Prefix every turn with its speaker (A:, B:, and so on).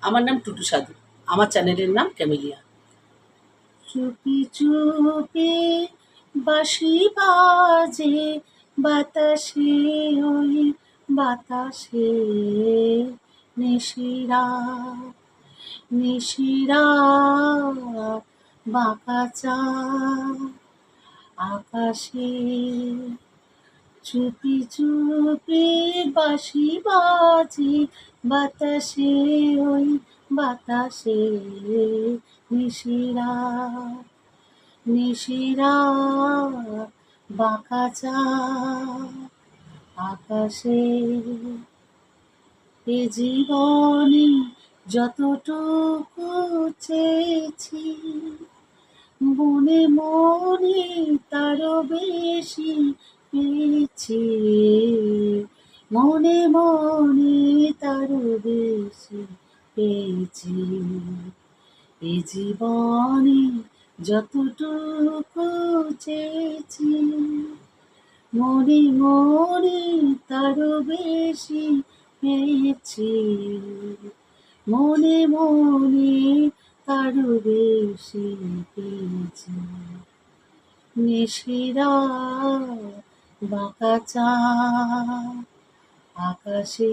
A: আমার নাম টুটু সাধু। আমার চ্যানেলের নাম ক্যামেলিয়া। চুপি চুপি বাঁশি বাজে বাতাসে, ওই বাতাসে নিশিরা নিশিরা বাঁকা চাঁদ আকাশে। চুপি চুপি বাঁশি বাজে বাতাসে, ওই বাতাসে নিশিরা নিশিরা বাঁকা চাঁদ আকাশে। এ জীবনে যতটুকু চেয়েছি, মনে মনে তারও বেশি পেয়েছি, মনে মনে তারও বেশি পেয়েছি। এ জীবনে যতটুকু চেয়েছি, মনে মনে তারও বেশি পেয়েছি, মনে মনে তারও বেশি পেয়েছি। নিশিরা বাঁকা চাঁদ আকাশে।